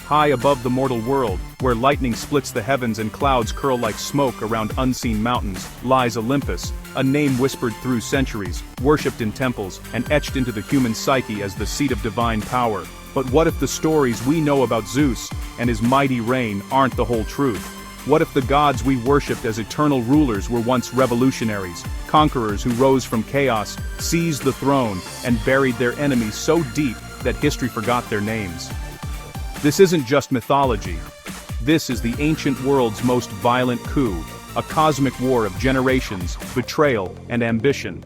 high above the mortal world, where lightning splits the heavens and clouds curl like smoke around unseen mountains, lies Olympus, a name whispered through centuries, worshipped in temples, and etched into the human psyche as the seat of divine power. But what if the stories we know about Zeus and his mighty reign aren't the whole truth? What if the gods we worshipped as eternal rulers were once revolutionaries, conquerors who rose from chaos, seized the throne, and buried their enemies so deep that history forgot their names? This isn't just mythology. This is the ancient world's most violent coup, a cosmic war of generations, betrayal, and ambition.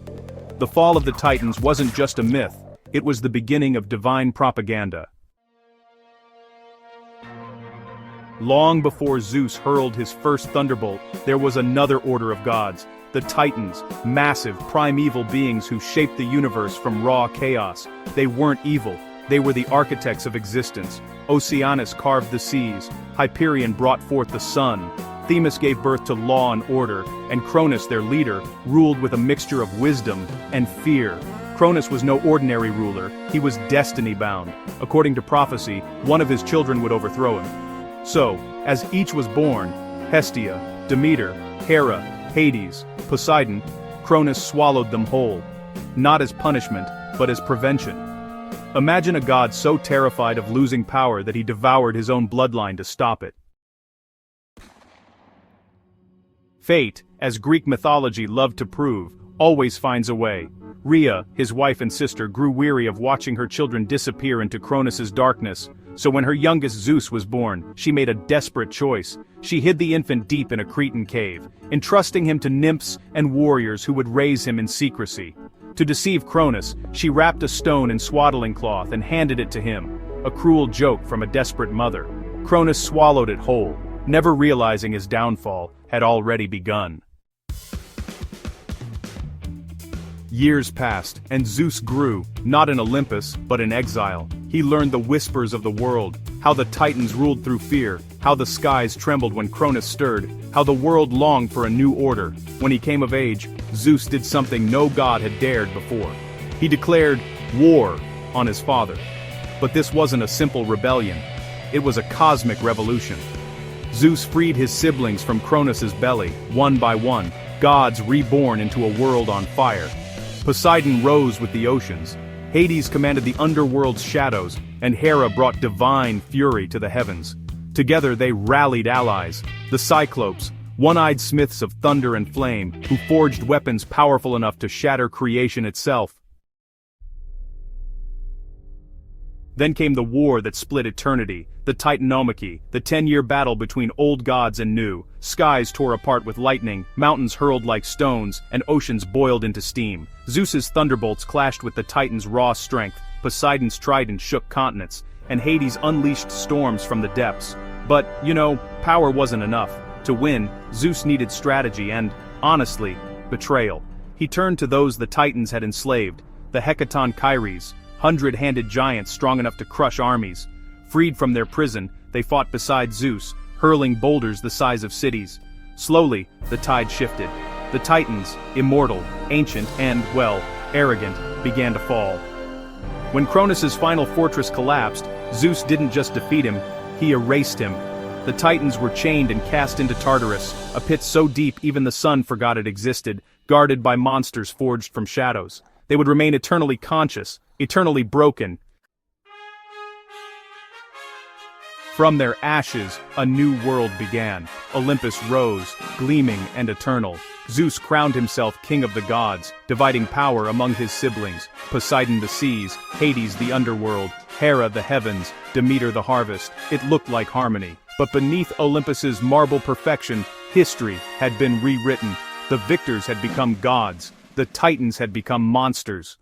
The fall of the Titans wasn't just a myth, it was the beginning of divine propaganda. Long before Zeus hurled his first thunderbolt, there was another order of gods, the Titans, massive, primeval beings who shaped the universe from raw chaos. They weren't evil, they were the architects of existence. Oceanus carved the seas, Hyperion brought forth the sun, Themis gave birth to law and order, and Cronus, their leader, ruled with a mixture of wisdom and fear. Cronus was no ordinary ruler, he was destiny-bound. According to prophecy, one of his children would overthrow him. So, as each was born, Hestia, Demeter, Hera, Hades, Poseidon, Cronus swallowed them whole. Not as punishment, but as prevention. Imagine a god so terrified of losing power that he devoured his own bloodline to stop it. Fate, as Greek mythology loved to prove, always finds a way. Rhea, his wife and sister, grew weary of watching her children disappear into Cronus's darkness. So when her youngest Zeus was born, she made a desperate choice. She hid the infant deep in a Cretan cave, entrusting him to nymphs and warriors who would raise him in secrecy. To deceive Cronus, she wrapped a stone in swaddling cloth and handed it to him, a cruel joke from a desperate mother. Cronus swallowed it whole, never realizing his downfall had already begun. Years passed, and Zeus grew, not in Olympus, but in exile. He learned the whispers of the world, how the Titans ruled through fear, how the skies trembled when Cronus stirred, how the world longed for a new order. When he came of age, Zeus did something no god had dared before. He declared war on his father. But this wasn't a simple rebellion. It was a cosmic revolution. Zeus freed his siblings from Cronus's belly, one by one, gods reborn into a world on fire. Poseidon rose with the oceans, Hades commanded the underworld's shadows, and Hera brought divine fury to the heavens. Together they rallied allies, the Cyclopes, one-eyed smiths of thunder and flame, who forged weapons powerful enough to shatter creation itself. Then came the war that split eternity, the Titanomachy, the 10-year battle between old gods and new. Skies tore apart with lightning, mountains hurled like stones, and oceans boiled into steam. Zeus's thunderbolts clashed with the Titans' raw strength, Poseidon's trident shook continents, and Hades unleashed storms from the depths. But, power wasn't enough. To win, Zeus needed strategy and, honestly, betrayal. He turned to those the Titans had enslaved, the Titanomachy, hundred-handed giants strong enough to crush armies. Freed from their prison, they fought beside Zeus, hurling boulders the size of cities. Slowly, the tide shifted. The Titans, immortal, ancient, and, arrogant, began to fall. When Cronus's final fortress collapsed, Zeus didn't just defeat him, he erased him. The Titans were chained and cast into Tartarus, a pit so deep even the sun forgot it existed, guarded by monsters forged from shadows. They would remain eternally conscious, eternally broken. From their ashes, a new world began. Olympus rose, gleaming and eternal. Zeus crowned himself king of the gods, dividing power among his siblings. Poseidon the seas, Hades the underworld, Hera the heavens, Demeter the harvest. It looked like harmony. But beneath Olympus's marble perfection, history had been rewritten. The victors had become gods. The Titans had become monsters.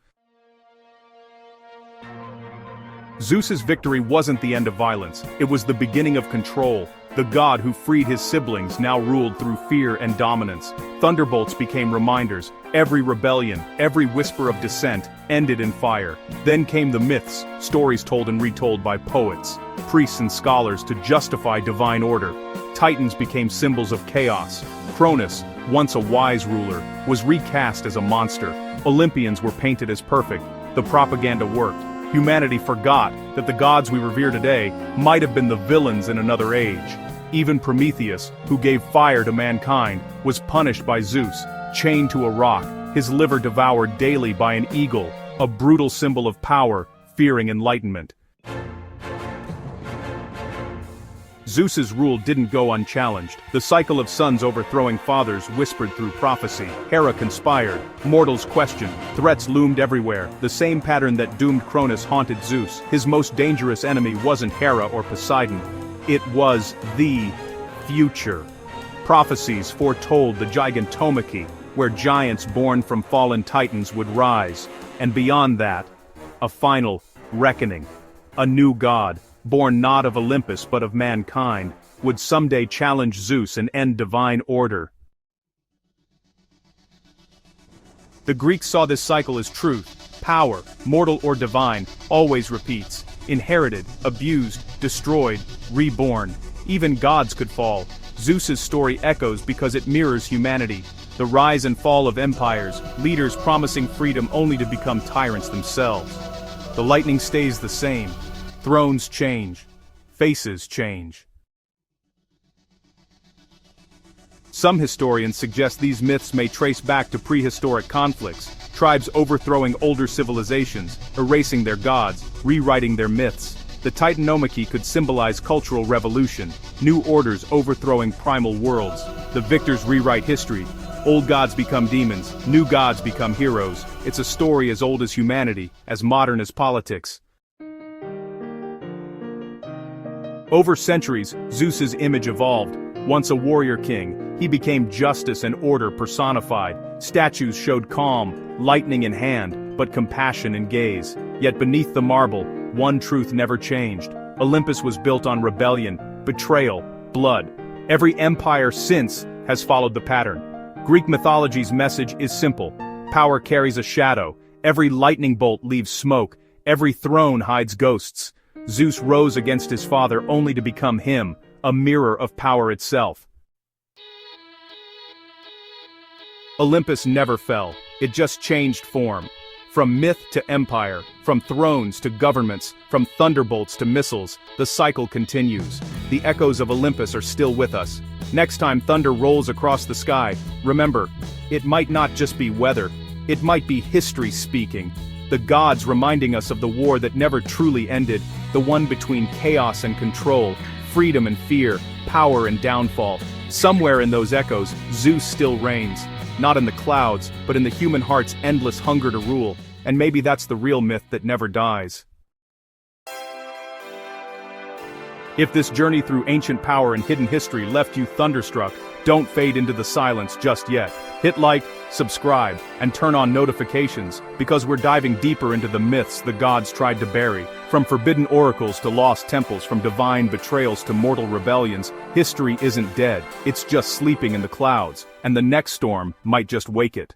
Zeus's victory wasn't the end of violence, it was the beginning of control. The god who freed his siblings now ruled through fear and dominance. Thunderbolts became reminders. Every rebellion, every whisper of dissent, ended in fire. Then came the myths, stories told and retold by poets, priests and scholars to justify divine order. Titans became symbols of chaos. Cronus, once a wise ruler, was recast as a monster. Olympians were painted as perfect. The propaganda worked. humanity forgot that the gods we revere today might have been the villains in another age. Even Prometheus, who gave fire to mankind, was punished by Zeus, chained to a rock, his liver devoured daily by an eagle, a brutal symbol of power, fearing enlightenment. Zeus's rule didn't go unchallenged. The cycle of sons overthrowing fathers whispered through prophecy. Hera conspired. Mortals questioned. Threats loomed everywhere. The same pattern that doomed Cronus haunted Zeus. His most dangerous enemy wasn't Hera or Poseidon. It was the future. Prophecies foretold the Gigantomachy, where giants born from fallen titans would rise. And beyond that, a final reckoning. A new god, born not of Olympus but of mankind, would someday challenge Zeus and end divine order. The Greeks saw this cycle as truth. Power, mortal or divine, always repeats. Inherited, abused, destroyed, reborn. Even gods could fall. Zeus's story echoes because it mirrors humanity. The rise and fall of empires, leaders promising freedom only to become tyrants themselves. The lightning stays the same. Thrones change. Faces change. Some historians suggest these myths may trace back to prehistoric conflicts, tribes overthrowing older civilizations, erasing their gods, rewriting their myths. The Titanomachy could symbolize cultural revolution, new orders overthrowing primal worlds. The victors rewrite history. Old gods become demons, new gods become heroes. It's a story as old as humanity, as modern as politics. Over centuries, Zeus's image evolved. Once a warrior king, he became justice and order personified. Statues showed calm, lightning in hand, but compassion in gaze. Yet beneath the marble, one truth never changed. Olympus was built on rebellion, betrayal, blood. Every empire since has followed the pattern. Greek mythology's message is simple. Power carries a shadow. Every lightning bolt leaves smoke. Every throne hides ghosts. Zeus rose against his father only to become him, a mirror of power itself. Olympus never fell, it just changed form. From myth to empire, from thrones to governments, from thunderbolts to missiles, the cycle continues. The echoes of Olympus are still with us. Next time thunder rolls across the sky, remember, it might not just be weather, it might be history speaking. The gods reminding us of the war that never truly ended, the one between chaos and control, freedom and fear, power and downfall. Somewhere in those echoes, Zeus still reigns. Not in the clouds, but in the human heart's endless hunger to rule. And maybe that's the real myth that never dies. If this journey through ancient power and hidden history left you thunderstruck, don't fade into the silence just yet. Hit like, subscribe, and turn on notifications, because we're diving deeper into the myths the gods tried to bury. From forbidden oracles to lost temples, from divine betrayals to mortal rebellions, history isn't dead, it's just sleeping in the clouds, and the next storm might just wake it.